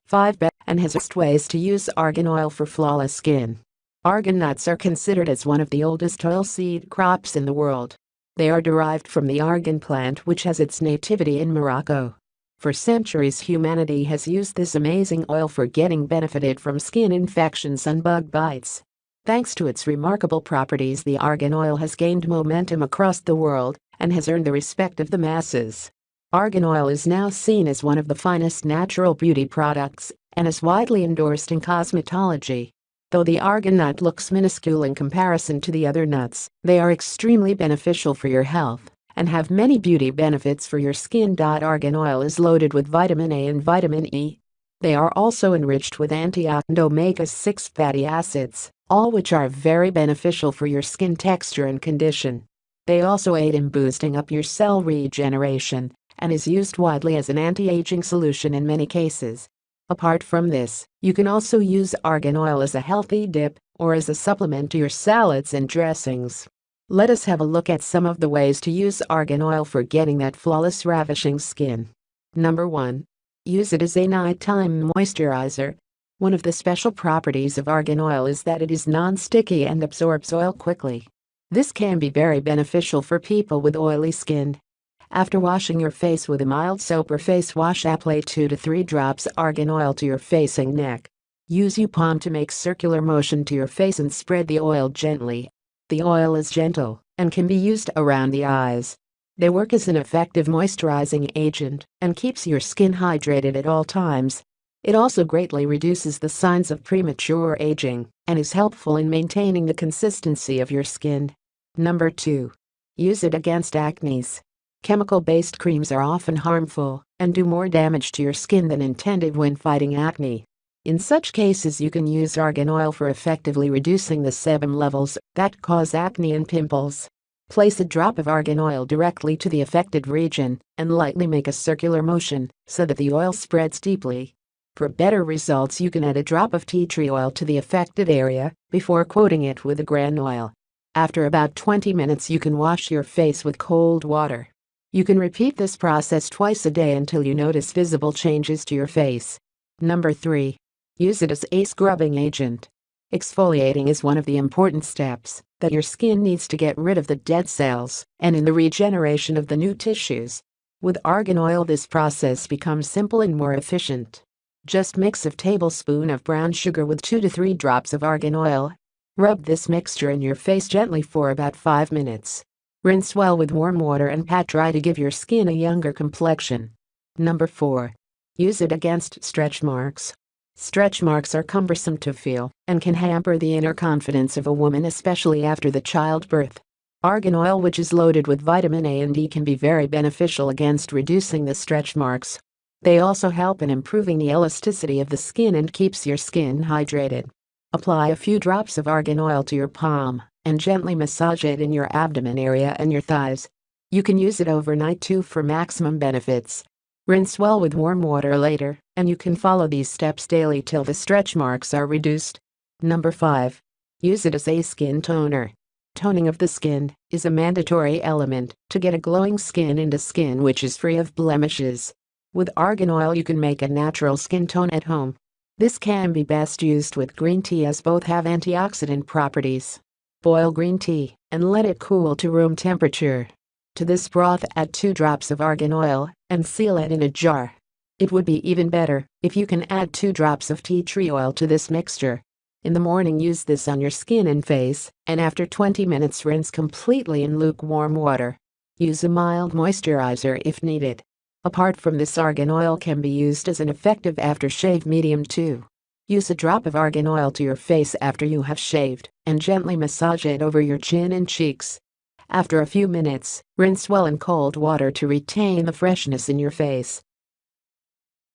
5 and has best ways to use argan oil for flawless skin. Argan nuts are considered as one of the oldest oilseed crops in the world. They are derived from the argan plant, which has its nativity in Morocco. For centuries, humanity has used this amazing oil for getting benefited from skin infections and bug bites. Thanks to its remarkable properties, the argan oil has gained momentum across the world and has earned the respect of the masses. Argan oil is now seen as one of the finest natural beauty products and is widely endorsed in cosmetology. Though the argan nut looks minuscule in comparison to the other nuts, they are extremely beneficial for your health and have many beauty benefits for your skin. Argan oil is loaded with vitamin A and vitamin E. They are also enriched with antioxidant omega-6 fatty acids, all which are very beneficial for your skin texture and condition. They also aid in boosting up your cell regeneration and is used widely as an anti-aging solution in many cases. Apart from this, you can also use argan oil as a healthy dip or as a supplement to your salads and dressings. Let us have a look at some of the ways to use argan oil for getting that flawless, ravishing skin. Number 1. Use it as a nighttime moisturizer. One of the special properties of argan oil is that it is non-sticky and absorbs oil quickly. This can be very beneficial for people with oily skin. After washing your face with a mild soap or face wash, apply 2 to 3 drops argan oil to your face and neck. Use your palm to make circular motion to your face and spread the oil gently. The oil is gentle and can be used around the eyes. They work as an effective moisturizing agent and keeps your skin hydrated at all times. It also greatly reduces the signs of premature aging and is helpful in maintaining the consistency of your skin. Number 2. Use it against acne. Chemical-based creams are often harmful and do more damage to your skin than intended when fighting acne. In such cases, you can use argan oil for effectively reducing the sebum levels that cause acne and pimples. Place a drop of argan oil directly to the affected region and lightly make a circular motion so that the oil spreads deeply. For better results, you can add a drop of tea tree oil to the affected area before coating it with a gran oil. After about 20 minutes, you can wash your face with cold water. You can repeat this process twice a day until you notice visible changes to your face. Number 3. Use it as a scrubbing agent. Exfoliating is one of the important steps that your skin needs to get rid of the dead cells and in the regeneration of the new tissues. With argan oil, this process becomes simple and more efficient. Just mix a tablespoon of brown sugar with 2 to 3 drops of argan oil. Rub this mixture in your face gently for about 5 minutes. Rinse well with warm water and pat dry to give your skin a younger complexion. Number 4. Use it against stretch marks. Stretch marks are cumbersome to feel and can hamper the inner confidence of a woman, especially after the childbirth. Argan oil, which is loaded with vitamin A and E, can be very beneficial against reducing the stretch marks. They also help in improving the elasticity of the skin and keeps your skin hydrated. Apply a few drops of argan oil to your palm and gently massage it in your abdomen area and your thighs. You can use it overnight too for maximum benefits. Rinse well with warm water later, and you can follow these steps daily till the stretch marks are reduced. Number 5. Use it as a skin toner. Toning of the skin is a mandatory element to get a glowing skin and a skin which is free of blemishes. With argan oil, you can make a natural skin tone at home. This can be best used with green tea, as both have antioxidant properties. Boil green tea and let it cool to room temperature. To this broth, add 2 drops of argan oil and seal it in a jar. It would be even better if you can add 2 drops of tea tree oil to this mixture. In the morning, use this on your skin and face, and after 20 minutes, rinse completely in lukewarm water. Use a mild moisturizer if needed. Apart from this, argan oil can be used as an effective aftershave medium too. Use a drop of argan oil to your face after you have shaved and gently massage it over your chin and cheeks. After a few minutes, rinse well in cold water to retain the freshness in your face.